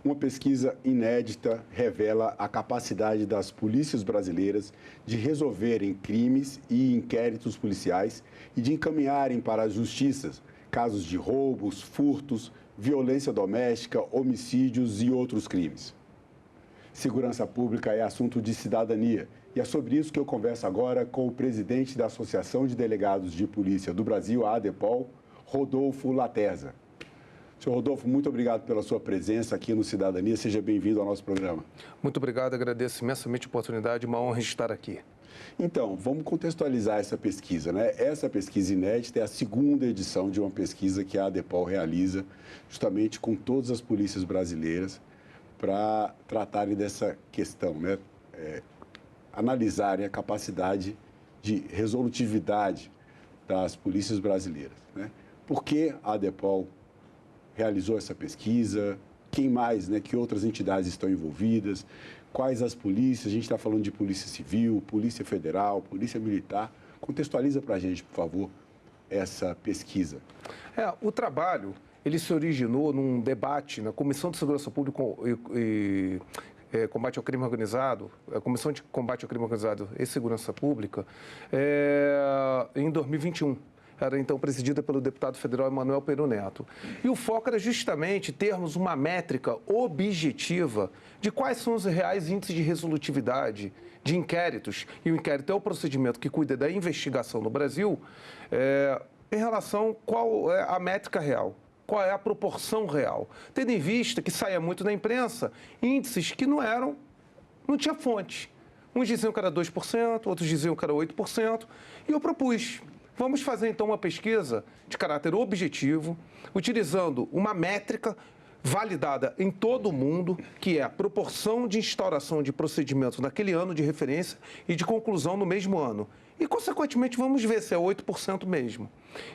Uma pesquisa inédita revela a capacidade das polícias brasileiras de resolverem crimes e inquéritos policiais e de encaminharem para as justiças casos de roubos, furtos, violência doméstica, homicídios e outros crimes. Segurança pública é assunto de cidadania e é sobre isso que eu converso agora com o presidente da Associação de Delegados de Polícia do Brasil, a ADEPOL, Rodolfo Laterza. Senhor Rodolfo, muito obrigado pela sua presença aqui no Cidadania. Seja bem-vindo ao nosso programa. Muito obrigado, agradeço imensamente a oportunidade, uma honra estar aqui. Então, vamos contextualizar essa pesquisa, né? Essa pesquisa inédita é a segunda edição de uma pesquisa que a ADEPOL realiza justamente com todas as polícias brasileiras para tratarem dessa questão, né? Analisarem a capacidade de resolutividade das polícias brasileiras, né? Por que a ADEPOL realizou essa pesquisa? Quem mais, né? Que outras entidades estão envolvidas? Quais as polícias? A gente está falando de Polícia Civil, Polícia Federal, Polícia Militar. Contextualiza para a gente, por favor, essa pesquisa. O trabalho, ele se originou num debate na Comissão de Segurança Pública e Combate ao Crime Organizado, a Comissão de Combate ao Crime Organizado e Segurança Pública, em 2021. Era então presidida pelo deputado federal Emanuel Peru Neto. E o foco era justamente termos uma métrica objetiva de quais são os reais índices de resolutividade de inquéritos, e o inquérito é o procedimento que cuida da investigação no Brasil, em relação a qual é a métrica real, qual é a proporção real, tendo em vista que saía muito na imprensa índices que não tinha fonte. Uns diziam que era 2%, outros diziam que era 8%, e eu propus. Vamos fazer, então, uma pesquisa de caráter objetivo, utilizando uma métrica validada em todo o mundo, que é a proporção de instauração de procedimentos naquele ano de referência e de conclusão no mesmo ano. E, consequentemente, vamos ver se é 8% mesmo.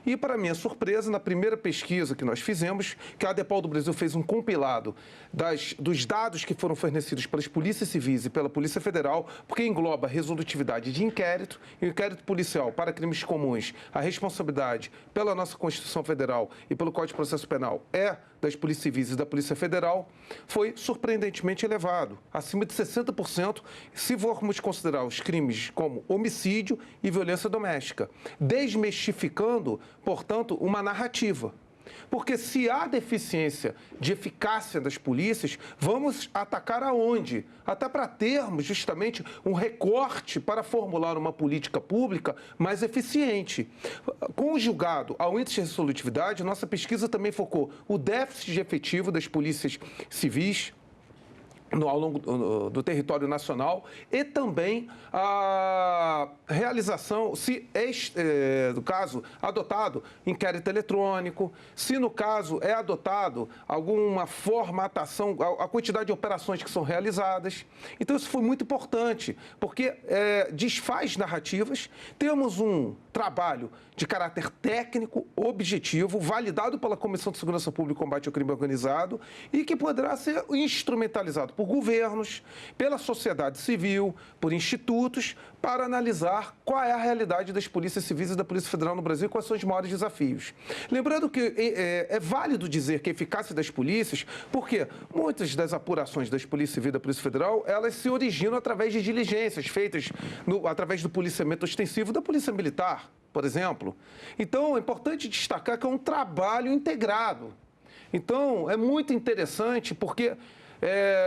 E, para minha surpresa, na primeira pesquisa que nós fizemos, que a ADEPOL do Brasil fez um compilado dos dados que foram fornecidos pelas polícias civis e pela Polícia Federal, porque engloba a resolutividade de inquérito, e o inquérito policial para crimes comuns, a responsabilidade pela nossa Constituição Federal e pelo Código de Processo Penal é das polícias civis e da Polícia Federal, foi surpreendentemente elevado, acima de 60%, se formos considerar os crimes como homicídio e violência doméstica, desmistificando, portanto, uma narrativa. Porque se há deficiência de eficácia das polícias, vamos atacar aonde? Até para termos justamente um recorte para formular uma política pública mais eficiente. Conjugado ao índice de resolutividade, nossa pesquisa também focou o déficit de efetivo das polícias civis ao longo do território nacional e também a realização, se no caso, adotado inquérito eletrônico, se no caso é adotado alguma formatação, a quantidade de operações que são realizadas. Então, isso foi muito importante, porque desfaz narrativas, temos um trabalho de caráter técnico, objetivo, validado pela Comissão de Segurança Pública e Combate ao Crime Organizado e que poderá ser instrumentalizado por governos, pela sociedade civil, por institutos, para analisar qual é a realidade das polícias civis e da Polícia Federal no Brasil e quais são os maiores desafios. Lembrando que é válido dizer que a eficácia das polícias, porque muitas das apurações das polícias civis e da Polícia Federal, elas se originam através de diligências feitas através do policiamento ostensivo da Polícia Militar, por exemplo. Então, é importante destacar que é um trabalho integrado. Então, é muito interessante porque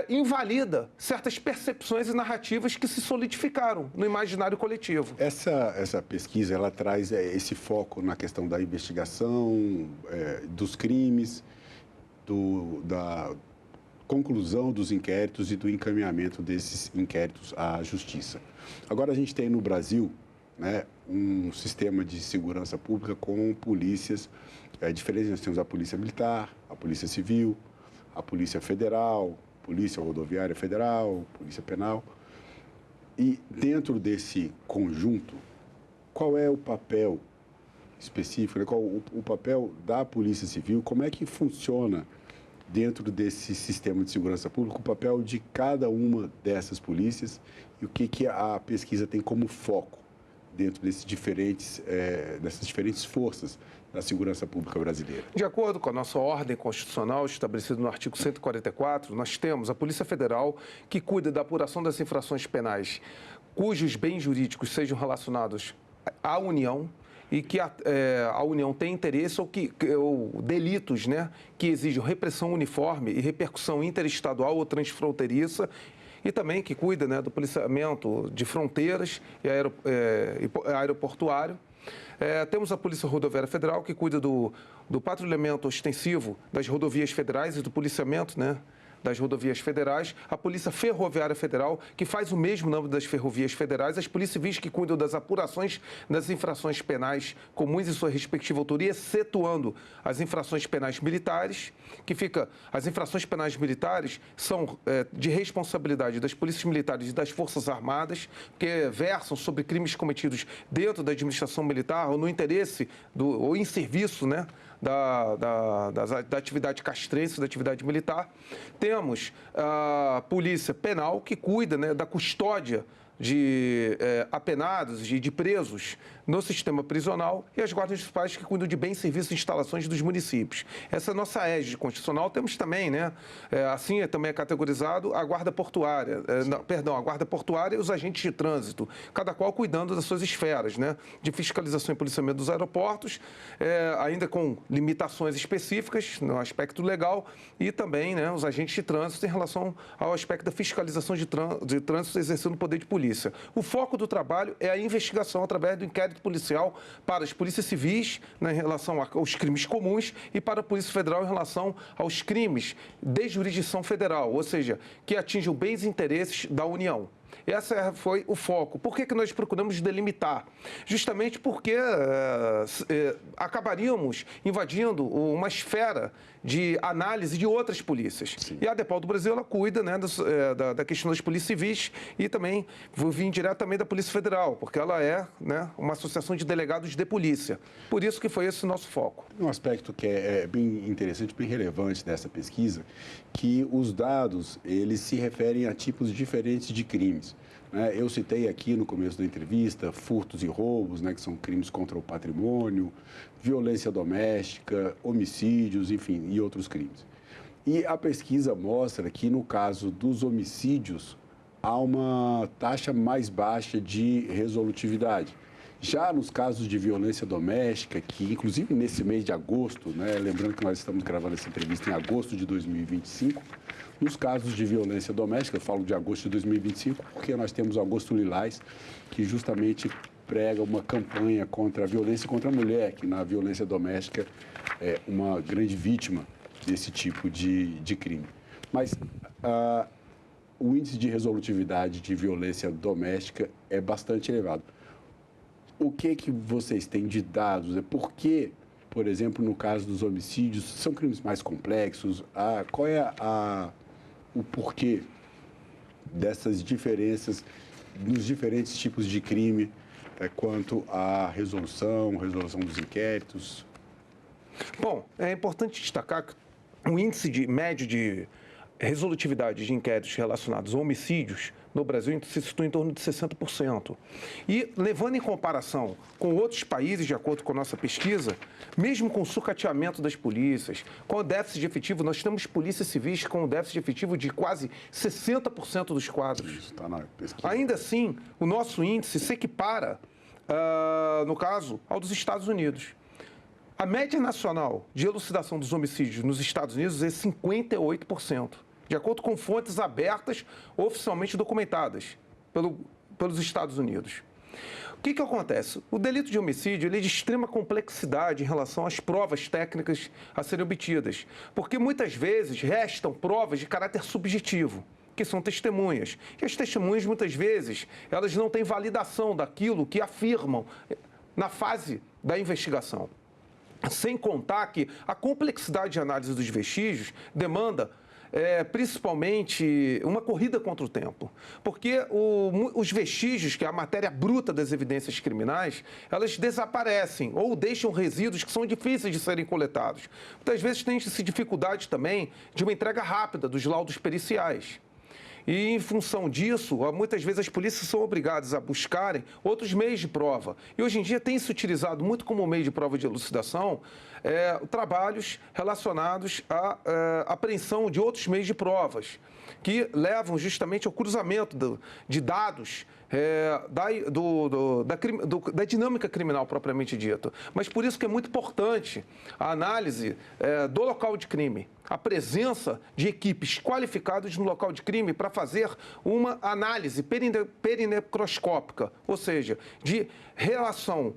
invalida certas percepções e narrativas que se solidificaram no imaginário coletivo. Essa pesquisa, ela traz esse foco na questão da investigação, dos crimes, da conclusão dos inquéritos e do encaminhamento desses inquéritos à justiça. Agora, a gente tem no Brasil, né, um sistema de segurança pública com polícias diferentes. Nós temos a Polícia Militar, a Polícia Civil, a Polícia Federal, Polícia Rodoviária Federal, Polícia Penal. E dentro desse conjunto, qual é o papel específico, né? Qual o papel da Polícia Civil? Como é que funciona dentro desse sistema de segurança pública o papel de cada uma dessas polícias e o que a pesquisa tem como foco dentro dessas diferentes forças da segurança pública brasileira? De acordo com a nossa ordem constitucional, estabelecida no artigo 144, nós temos a Polícia Federal, que cuida da apuração das infrações penais cujos bens jurídicos sejam relacionados à União e que a União tem interesse ou delitos, né, que exijam repressão uniforme e repercussão interestadual ou transfronteiriça, e também que cuida, né, do policiamento de fronteiras e aeroportuário. Temos a Polícia Rodoviária Federal, que cuida do patrulhamento ostensivo das rodovias federais e do policiamento, né, das rodovias federais, a Polícia Ferroviária Federal, que faz o mesmo nome das ferrovias federais, as polícias civis que cuidam das apurações das infrações penais comuns em sua respectiva autoria, excetuando as infrações penais militares, as infrações penais militares são de responsabilidade das polícias militares e das Forças Armadas, que versam sobre crimes cometidos dentro da administração militar ou no interesse ou em serviço, né, da atividade castrense, da atividade militar. Temos a Polícia Penal, que cuida, né, da custódia de apenados, de presos no sistema prisional, e as guardas municipais que cuidam de bens, serviços e instalações dos municípios. Essa é a nossa égide constitucional. Temos também, né, assim também é categorizado a guarda portuária, a guarda portuária e os agentes de trânsito, cada qual cuidando das suas esferas, né, de fiscalização e policiamento dos aeroportos, ainda com limitações específicas no aspecto legal, e também, né, os agentes de trânsito em relação ao aspecto da fiscalização de trânsito exercendo o poder de polícia. O foco do trabalho é a investigação através do inquérito policial para as polícias civis, né, em relação aos crimes comuns, e para a Polícia Federal em relação aos crimes de jurisdição federal, ou seja, que atingem bens e interesses da União. Esse foi o foco. Por que nós procuramos delimitar? Justamente porque acabaríamos invadindo uma esfera de análise de outras polícias. Sim. E a DEPOL do Brasil, ela cuida, né, da questão das polícias civis e também vou vir diretamente da Polícia Federal, porque ela é, né, uma associação de delegados de polícia. Por isso que foi esse o nosso foco. Um aspecto que é bem interessante, bem relevante dessa pesquisa, que os dados, eles se referem a tipos diferentes de crimes. Eu citei aqui no começo da entrevista furtos e roubos, né, que são crimes contra o patrimônio, violência doméstica, homicídios, enfim, e outros crimes. E a pesquisa mostra que, no caso dos homicídios, há uma taxa mais baixa de resolutividade. Já nos casos de violência doméstica, que inclusive nesse mês de agosto, né, lembrando que nós estamos gravando essa entrevista em agosto de 2025, nos casos de violência doméstica, eu falo de agosto de 2025, porque nós temos o Agosto Lilás, que justamente prega uma campanha contra a violência contra a mulher, que na violência doméstica é uma grande vítima desse tipo de crime. Mas o índice de resolutividade de violência doméstica é bastante elevado. O que vocês têm de dados? Por que, por exemplo, no caso dos homicídios, são crimes mais complexos? Qual é o porquê dessas diferenças nos diferentes tipos de crime quanto à resolução dos inquéritos? Bom, é importante destacar que o índice médio de resolutividade de inquéritos relacionados a homicídios no Brasil se situa em torno de 60%. E, levando em comparação com outros países, de acordo com a nossa pesquisa, mesmo com o sucateamento das polícias, com o déficit de efetivo, nós temos polícias civis com um déficit de efetivo de quase 60% dos quadros. Isso está na pesquisa. Ainda assim, o nosso índice se equipara, no caso, ao dos Estados Unidos. A média nacional de elucidação dos homicídios nos Estados Unidos é 58%, de acordo com fontes abertas, oficialmente documentadas pelos Estados Unidos. O que acontece? O delito de homicídio ele é de extrema complexidade em relação às provas técnicas a serem obtidas, porque muitas vezes restam provas de caráter subjetivo, que são testemunhas. E as testemunhas, muitas vezes, elas não têm validação daquilo que afirmam na fase da investigação. Sem contar que a complexidade de análise dos vestígios demanda principalmente uma corrida contra o tempo. Porque os vestígios, que é a matéria bruta das evidências criminais, elas desaparecem ou deixam resíduos que são difíceis de serem coletados. Muitas vezes tem-se dificuldade também de uma entrega rápida dos laudos periciais. E, em função disso, muitas vezes as polícias são obrigadas a buscarem outros meios de prova. E, hoje em dia, tem se utilizado muito como meio de prova de elucidação trabalhos relacionados à apreensão de outros meios de provas, que levam justamente ao cruzamento de dados da dinâmica criminal propriamente dita. Mas por isso que é muito importante a análise do local de crime, a presença de equipes qualificadas no local de crime para fazer uma análise perinecroscópica, ou seja, de relação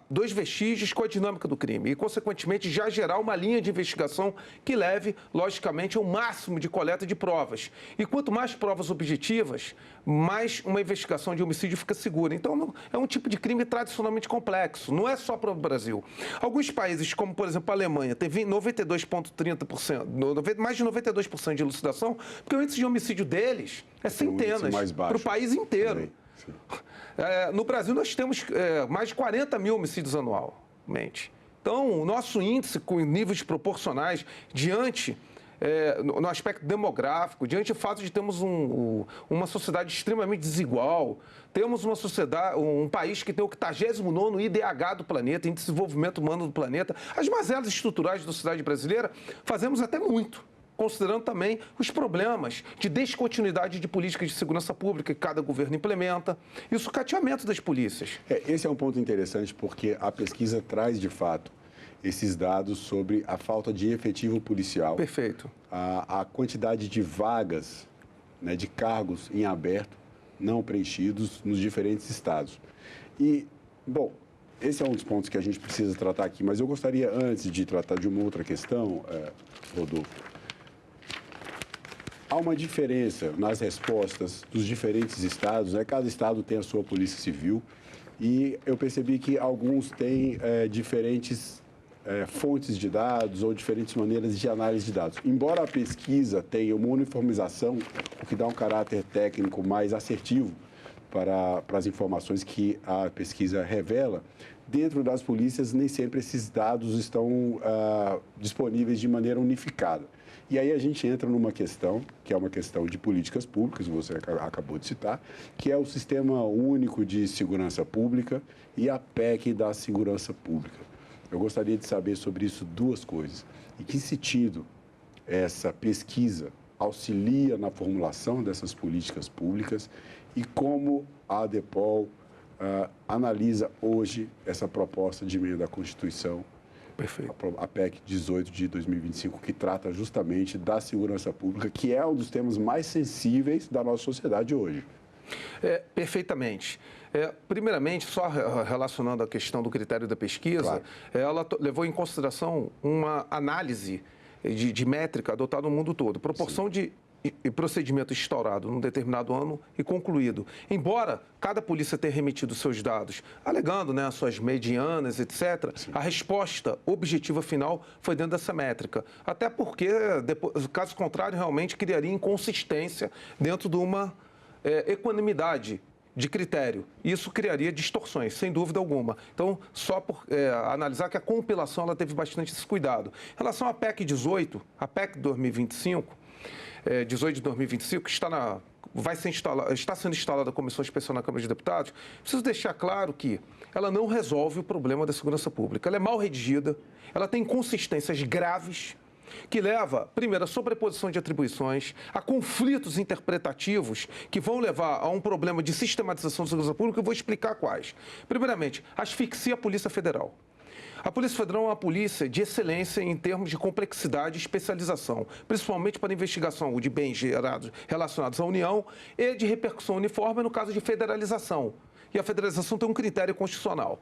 dos vestígios com a dinâmica do crime e, consequentemente, já gerar uma linha de investigação que leve, logicamente, ao máximo de coleta de provas. E quanto mais provas objetivas, mais uma investigação de homicídio fica segura. Então, é um tipo de crime tradicionalmente complexo, não é só para o Brasil. Alguns países, como, por exemplo, a Alemanha, tem 92,30%, mais de 92% de elucidação, porque o índice de homicídio deles é centenas para o país inteiro. No Brasil, nós temos mais de 40 mil homicídios anualmente. Então, o nosso índice, com níveis proporcionais, diante, no aspecto demográfico, diante do fato de termos uma sociedade extremamente desigual, temos um país que tem o 89º IDH do planeta, Índice de Desenvolvimento Humano do planeta, as mazelas estruturais da sociedade brasileira, fazemos até muito, considerando também os problemas de descontinuidade de políticas de segurança pública que cada governo implementa e o sucateamento das polícias. Esse é um ponto interessante porque a pesquisa traz, de fato, esses dados sobre a falta de efetivo policial. Perfeito. A quantidade de vagas, né, de cargos em aberto não preenchidos nos diferentes estados. E, bom, esse é um dos pontos que a gente precisa tratar aqui, mas eu gostaria, antes de tratar de uma outra questão, Rodolfo, há uma diferença nas respostas dos diferentes estados, né? Cada estado tem a sua polícia civil e eu percebi que alguns têm diferentes fontes de dados ou diferentes maneiras de análise de dados. Embora a pesquisa tenha uma uniformização, o que dá um caráter técnico mais assertivo para as informações que a pesquisa revela, dentro das polícias nem sempre esses dados estão disponíveis de maneira unificada. E aí a gente entra numa questão, que é uma questão de políticas públicas, você acabou de citar, que é o Sistema Único de Segurança Pública e a PEC da Segurança Pública. Eu gostaria de saber sobre isso duas coisas. Em que sentido essa pesquisa auxilia na formulação dessas políticas públicas e como a ADEPOL analisa hoje essa proposta de emenda à Constituição, perfeito, a PEC 18 de 2025, que trata justamente da segurança pública, que é um dos temas mais sensíveis da nossa sociedade hoje. Perfeitamente. Primeiramente, só relacionando a questão do critério da pesquisa, claro, ela levou em consideração uma análise de métrica adotada no mundo todo. Proporção de procedimento instaurado num determinado ano e concluído. Embora cada polícia tenha remetido seus dados, alegando, né, suas medianas, etc., sim, a resposta objetiva final foi dentro dessa métrica. Até porque, caso contrário, realmente criaria inconsistência dentro de uma equanimidade de critério. Isso criaria distorções, sem dúvida alguma. Então, só por analisar que a compilação ela teve bastante esse cuidado. Em relação à PEC 18, a PEC 2025, 18 de 2025, está sendo instalada a Comissão Especial na Câmara de Deputados, preciso deixar claro que ela não resolve o problema da segurança pública. Ela é mal redigida, ela tem inconsistências graves, que leva, primeiro, a sobreposição de atribuições, a conflitos interpretativos que vão levar a um problema de sistematização da segurança pública. Eu vou explicar quais. Primeiramente, asfixia a Polícia Federal. A Polícia Federal é uma polícia de excelência em termos de complexidade e especialização, principalmente para investigação de bens gerados relacionados à União e de repercussão uniforme no caso de federalização. E a federalização tem um critério constitucional.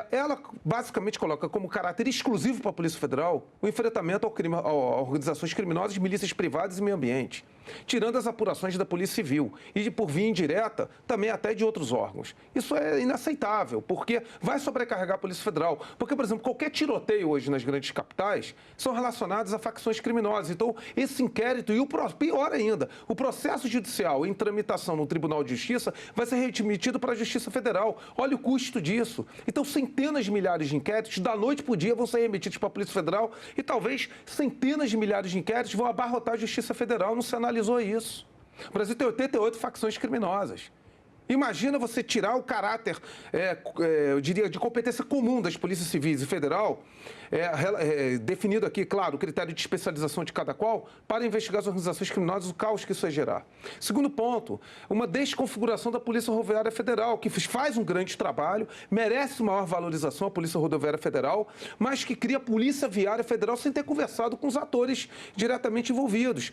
Ela basicamente coloca como caráter exclusivo para a Polícia Federal o enfrentamento a organizações criminosas, milícias privadas e meio ambiente, tirando as apurações da Polícia Civil e, por via indireta, também até de outros órgãos. Isso é inaceitável, porque vai sobrecarregar a Polícia Federal. Porque, por exemplo, qualquer tiroteio hoje nas grandes capitais são relacionados a facções criminosas. Então, esse inquérito e pior ainda, o processo judicial em tramitação no Tribunal de Justiça vai ser remetido para a Justiça Federal. Olha o custo disso. Então, centenas de milhares de inquéritos, da noite para o dia, vão ser remetidos para a Polícia Federal e talvez centenas de milhares de inquéritos vão abarrotar a Justiça Federal. Não se analisou isso. O Brasil tem 88 facções criminosas. Imagina você tirar o caráter, eu diria, de competência comum das polícias civis e federal, definido aqui, claro, o critério de especialização de cada qual, para investigar as organizações criminosas, o caos que isso vai gerar. Segundo ponto, uma desconfiguração da Polícia Rodoviária Federal, que faz um grande trabalho, merece maior valorização a Polícia Rodoviária Federal, mas que cria a Polícia Viária Federal sem ter conversado com os atores diretamente envolvidos.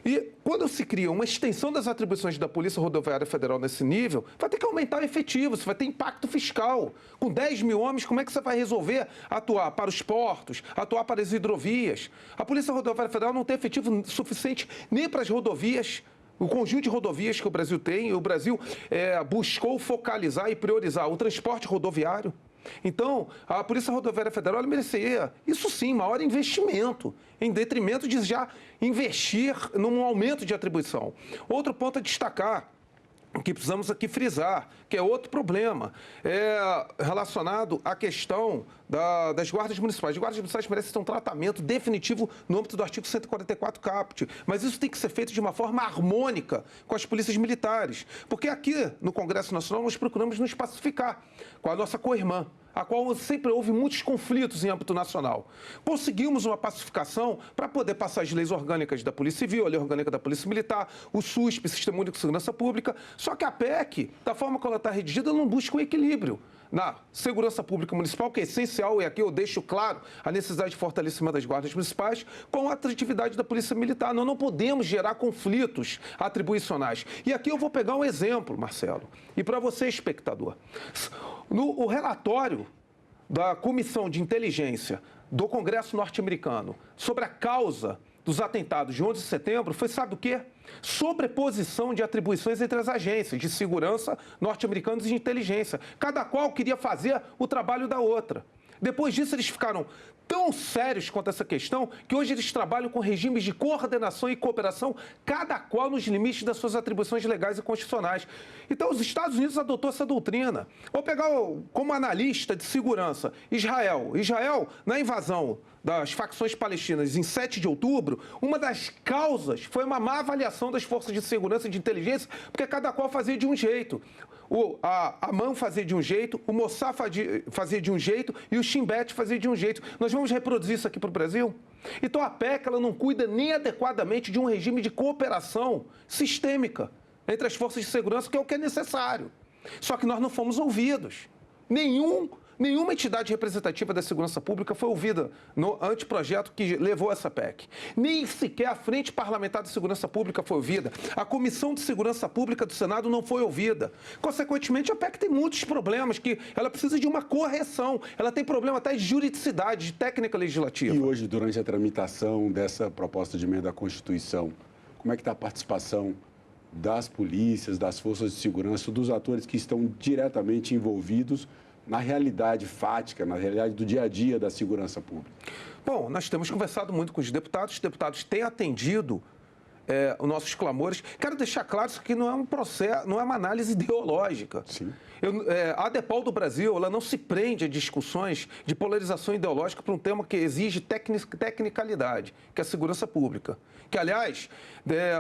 E quando se cria uma extensão das atribuições da Polícia Rodoviária Federal nesse nível, vai ter que aumentar o efetivo, você vai ter impacto fiscal. Com 10 mil homens, como é que você vai resolver atuar para os portos, atuar para as hidrovias? A Polícia Rodoviária Federal não tem efetivo suficiente nem para as rodovias. O conjunto de rodovias que o Brasil tem, o Brasil buscou focalizar e priorizar o transporte rodoviário. Então, a Polícia Rodoviária Federal mereceria, isso sim, maior investimento, em detrimento de já investir num aumento de atribuição. Outro ponto a destacar, que precisamos aqui frisar, que é outro problema, relacionado à questão das guardas municipais. As guardas municipais merecem ter um tratamento definitivo no âmbito do artigo 144 caput, mas isso tem que ser feito de uma forma harmônica com as polícias militares, porque aqui no Congresso Nacional nós procuramos nos pacificar com a nossa co-irmã, a qual sempre houve muitos conflitos em âmbito nacional. Conseguimos uma pacificação para poder passar as leis orgânicas da Polícia Civil, a lei orgânica da Polícia Militar, o SUSP, Sistema Único de Segurança Pública, só que a PEC, da forma como ela está redigida, não busca o equilíbrio na segurança pública municipal, que é essencial, e aqui eu deixo claro a necessidade de fortalecimento das guardas municipais, com a atratividade da Polícia Militar. Nós não podemos gerar conflitos atribuicionais. E aqui eu vou pegar um exemplo, Marcelo, e para você, espectador. O relatório da Comissão de Inteligência do Congresso norte-americano sobre a causa dos atentados de 11 de setembro foi, sabe o quê? Sobreposição de atribuições entre as agências de segurança norte-americanas e de inteligência. Cada qual queria fazer o trabalho da outra. Depois disso, eles ficaram tão sérios quanto essa questão que hoje eles trabalham com regimes de coordenação e cooperação, cada qual nos limites das suas atribuições legais e constitucionais. Então, os Estados Unidos adotou essa doutrina. Vou pegar como analista de segurança Israel. Israel, na invasão das facções palestinas em 7 de outubro, uma das causas foi uma má avaliação das forças de segurança e de inteligência, porque cada qual fazia de um jeito. A AMAN fazia de um jeito, o Mossad fazia de um jeito e o Shin Bet fazia de um jeito. Nós vamos reproduzir isso aqui para o Brasil? Então a PEC ela não cuida nem adequadamente de um regime de cooperação sistêmica entre as forças de segurança, que é o que é necessário. Só que nós não fomos ouvidos. Nenhuma entidade representativa da segurança pública foi ouvida no anteprojeto que levou essa PEC. Nem sequer a Frente Parlamentar de Segurança Pública foi ouvida. A Comissão de Segurança Pública do Senado não foi ouvida. Consequentemente, a PEC tem muitos problemas, que ela precisa de uma correção. Ela tem problema até de juridicidade, de técnica legislativa. E hoje, durante a tramitação dessa proposta de emenda à Constituição, como é que está a participação das polícias, das forças de segurança, dos atores que estão diretamente envolvidos na realidade fática, na realidade do dia a dia da segurança pública? Bom, nós temos conversado muito com os deputados têm atendido os nossos clamores. Quero deixar claro que não é um processo, não é uma análise ideológica. Sim. A ADEPOL do Brasil, ela não se prende a discussões de polarização ideológica para um tema que exige tecnicalidade, que é a segurança pública. Que, aliás,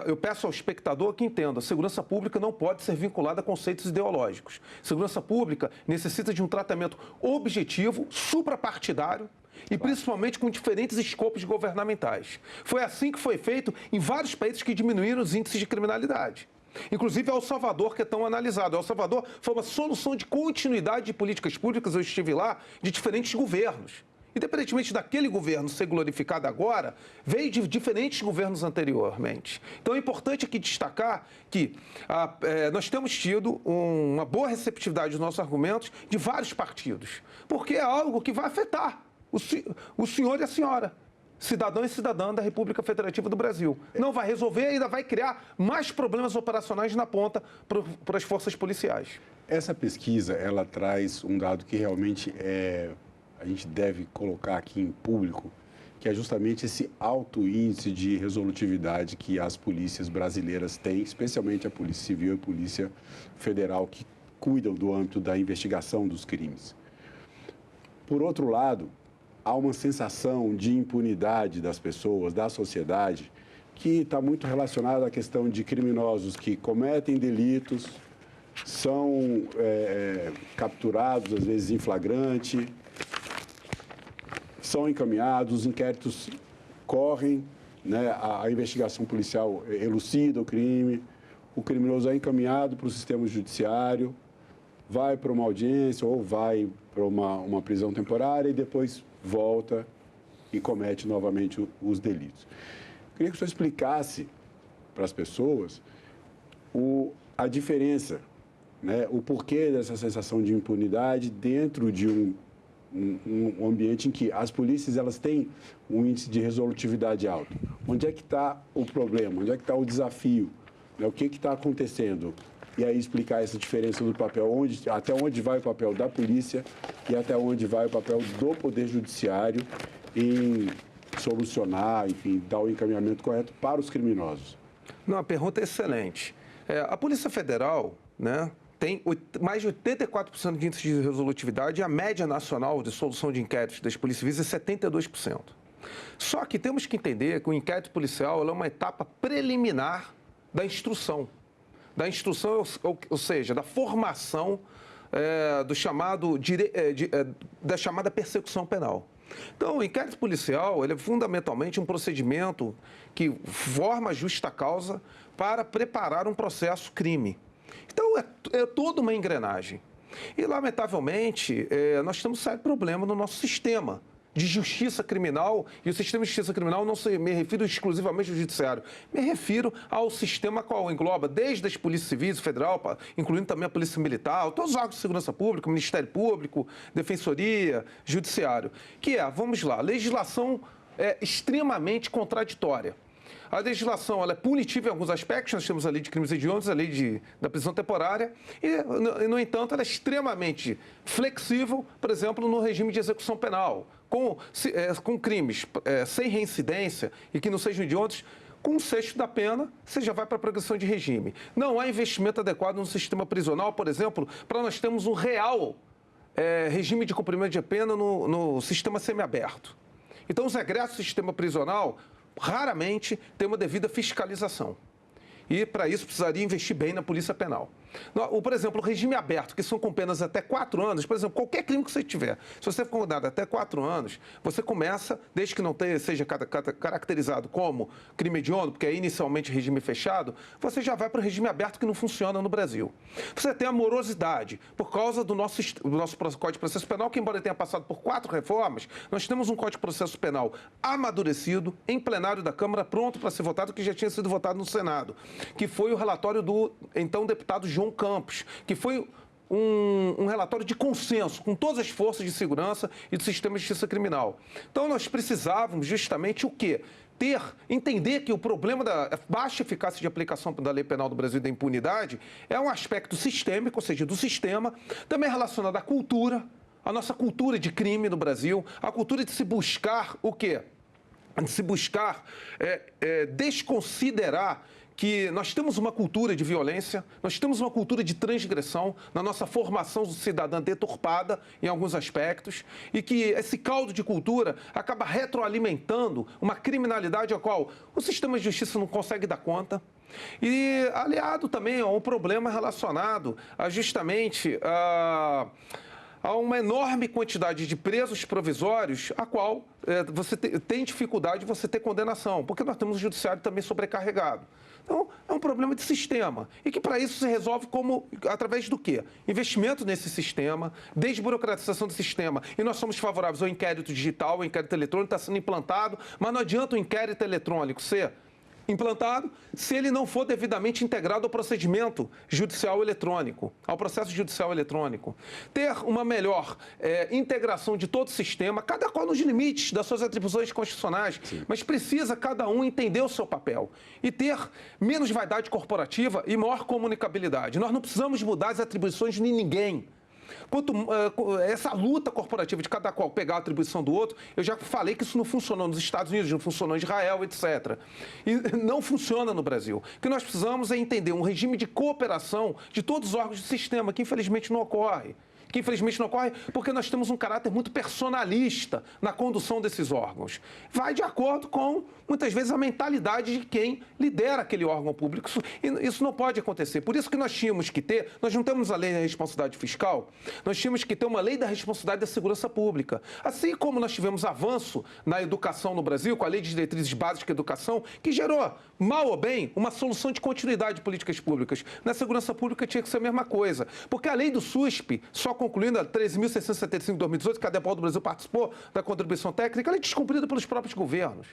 eu peço ao espectador que entenda, a segurança pública não pode ser vinculada a conceitos ideológicos. Segurança pública necessita de um tratamento objetivo, suprapartidário, e principalmente com diferentes escopos governamentais. Foi assim que foi feito em vários países que diminuíram os índices de criminalidade. Inclusive El Salvador, que é tão analisado. El Salvador foi uma solução de continuidade de políticas públicas, eu estive lá, de diferentes governos. Independentemente daquele governo ser glorificado agora, veio de diferentes governos anteriormente. Então é importante aqui destacar que nós temos tido uma boa receptividade dos nossos argumentos de vários partidos, porque é algo que vai afetar o senhor e a senhora, cidadão e cidadã da República Federativa do Brasil. Não vai resolver e ainda vai criar mais problemas operacionais na ponta para as forças policiais. Essa pesquisa, ela traz um dado que realmente a gente deve colocar aqui em público, que é justamente esse alto índice de resolutividade que as polícias brasileiras têm, especialmente a Polícia Civil e a Polícia Federal, que cuidam do âmbito da investigação dos crimes. Por outro lado, há uma sensação de impunidade das pessoas, da sociedade, que está muito relacionada à questão de criminosos que cometem delitos, são capturados, às vezes em flagrante, são encaminhados, os inquéritos correm, né, a investigação policial elucida o crime, o criminoso é encaminhado para o sistema judiciário, vai para uma audiência ou vai para uma prisão temporária e depois volta e comete novamente os delitos. Eu queria que o senhor explicasse para as pessoas a diferença, né, o porquê dessa sensação de impunidade dentro de um ambiente em que as polícias elas têm um índice de resolutividade alto. Onde é que está o problema? Onde é que está o desafio? Né? O que está acontecendo? E aí explicar essa diferença do papel, até onde vai o papel da polícia e até onde vai o papel do Poder Judiciário em solucionar, enfim, dar o encaminhamento correto para os criminosos. Não, a pergunta é excelente. A Polícia Federal, né, tem mais de 84% de índice de resolutividade e a média nacional de solução de inquéritos das polícias civis é 72%. Só que temos que entender que o inquérito policial é uma etapa preliminar da instrução. Da instrução, ou seja, da formação da chamada persecução penal. Então, o inquérito policial ele é fundamentalmente um procedimento que forma a justa causa para preparar um processo crime. Então, é toda uma engrenagem. E, lamentavelmente, nós temos um sério problema no nosso sistema de justiça criminal, e o sistema de justiça criminal não me refiro exclusivamente ao judiciário, me refiro ao sistema qual engloba desde as polícias civis, federal, incluindo também a polícia militar, todos os órgãos de segurança pública, Ministério Público, Defensoria, Judiciário, que vamos lá, legislação extremamente contraditória. A legislação ela é punitiva em alguns aspectos, nós temos a lei de crimes hediondos, a lei da prisão temporária, e, no entanto, ela é extremamente flexível, por exemplo, no regime de execução penal, com crimes sem reincidência e que não sejam hediondos, com um sexto da pena, você já vai para a progressão de regime. Não há investimento adequado no sistema prisional, por exemplo, para nós termos um real regime de cumprimento de pena no sistema semiaberto. Então, os egressos do sistema prisional raramente têm uma devida fiscalização. E, para isso, precisaria investir bem na polícia penal. Por exemplo, o regime aberto, que são com penas até 4 anos, por exemplo, qualquer crime que você tiver, se você for condenado até 4 anos, você começa, desde que não seja caracterizado como crime hediondo, porque é inicialmente regime fechado, você já vai para o regime aberto que não funciona no Brasil. Você tem a morosidade, por causa do nosso Código de Processo Penal, que embora tenha passado por 4 reformas, nós temos um Código de Processo Penal amadurecido, em plenário da Câmara, pronto para ser votado, que já tinha sido votado no Senado, que foi o relatório do então deputado João Campos, que foi um relatório de consenso com todas as forças de segurança e do sistema de justiça criminal. Então, nós precisávamos justamente o quê? Entender que o problema da baixa eficácia de aplicação da lei penal do Brasil e da impunidade é um aspecto sistêmico, ou seja, do sistema, também relacionado à cultura, a nossa cultura de crime no Brasil, a cultura de se buscar o quê? De se buscar desconsiderar que nós temos uma cultura de violência, nós temos uma cultura de transgressão na nossa formação do cidadão deturpada em alguns aspectos e que esse caldo de cultura acaba retroalimentando uma criminalidade a qual o sistema de justiça não consegue dar conta. E aliado também a um problema relacionado a justamente a uma enorme quantidade de presos provisórios, a qual você tem dificuldade de você ter condenação, porque nós temos o judiciário também sobrecarregado. Então, é um problema de sistema e que para isso se resolve através do quê? Investimento nesse sistema, desburocratização do sistema. E nós somos favoráveis ao inquérito digital, o inquérito eletrônico está sendo implantado, mas não adianta o inquérito eletrônico ser implantado se ele não for devidamente integrado ao procedimento judicial eletrônico, ao processo judicial eletrônico. Ter uma melhor integração de todo o sistema, cada qual nos limites das suas atribuições constitucionais, sim, mas precisa cada um entender o seu papel e ter menos vaidade corporativa e maior comunicabilidade. Nós não precisamos mudar as atribuições de ninguém. Essa luta corporativa de cada qual pegar a atribuição do outro, eu já falei que isso não funcionou nos Estados Unidos, não funcionou em Israel, etc. E não funciona no Brasil. O que nós precisamos é entender um regime de cooperação de todos os órgãos do sistema, que infelizmente não ocorre. que infelizmente não ocorre porque nós temos um caráter muito personalista na condução desses órgãos. Vai de acordo com, muitas vezes, a mentalidade de quem lidera aquele órgão público. Isso não pode acontecer. Por isso que nós tínhamos que ter, nós não temos a lei da responsabilidade fiscal, nós tínhamos que ter uma lei da responsabilidade da segurança pública. Assim como nós tivemos avanço na educação no Brasil, com a lei de diretrizes básicas de educação, que gerou, mal ou bem, uma solução de continuidade de políticas públicas. Na segurança pública tinha que ser a mesma coisa. Porque a lei do SUSP, só concluindo a 13.675 de 2018, que a Depol do Brasil participou da contribuição técnica, ela é descumprida pelos próprios governos.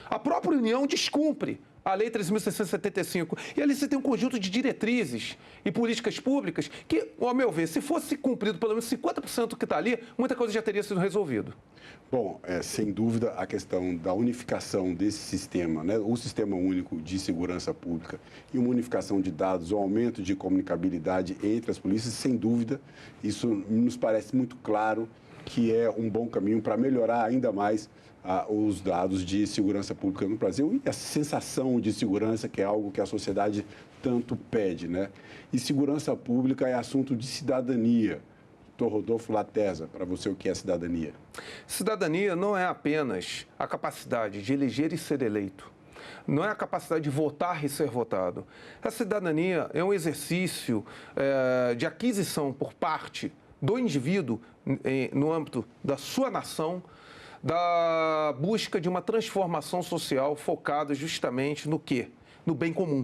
A própria União descumpre a Lei 13.675. E ali você tem um conjunto de diretrizes e políticas públicas que, ao meu ver, se fosse cumprido pelo menos 50% do que está ali, muita coisa já teria sido resolvido. Bom, sem dúvida, a questão da unificação desse sistema, né, o Sistema Único de Segurança Pública e uma unificação de dados, o aumento de comunicabilidade entre as polícias, sem dúvida, isso nos parece muito claro que é um bom caminho para melhorar ainda mais os dados de segurança pública no Brasil e a sensação de segurança, que é algo que a sociedade tanto pede, né? E segurança pública é assunto de cidadania. Dr. Rodolfo Latesa, para você, o que é cidadania? Cidadania não é apenas a capacidade de eleger e ser eleito. Não é a capacidade de votar e ser votado. A cidadania é um exercício de aquisição por parte do indivíduo no âmbito da sua nação, da busca de uma transformação social focada justamente no quê? No bem comum.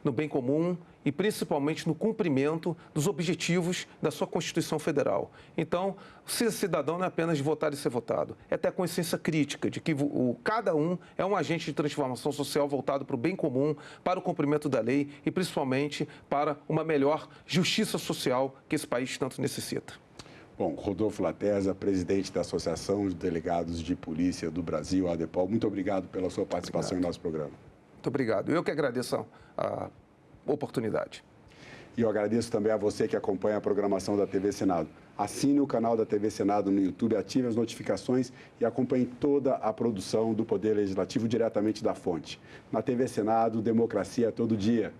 No bem comum e principalmente no cumprimento dos objetivos da sua Constituição Federal. Então, ser cidadão não é apenas votar e ser votado, é ter a consciência crítica de que cada um é um agente de transformação social voltado para o bem comum, para o cumprimento da lei e principalmente para uma melhor justiça social que esse país tanto necessita. Bom, Rodolfo Latesa, presidente da Associação de Delegados de Polícia do Brasil, ADEPOL, muito obrigado pela sua participação em nosso programa. Muito obrigado. Eu que agradeço a oportunidade. E eu agradeço também a você que acompanha a programação da TV Senado. Assine o canal da TV Senado no YouTube, ative as notificações e acompanhe toda a produção do Poder Legislativo diretamente da fonte. Na TV Senado, democracia todo dia.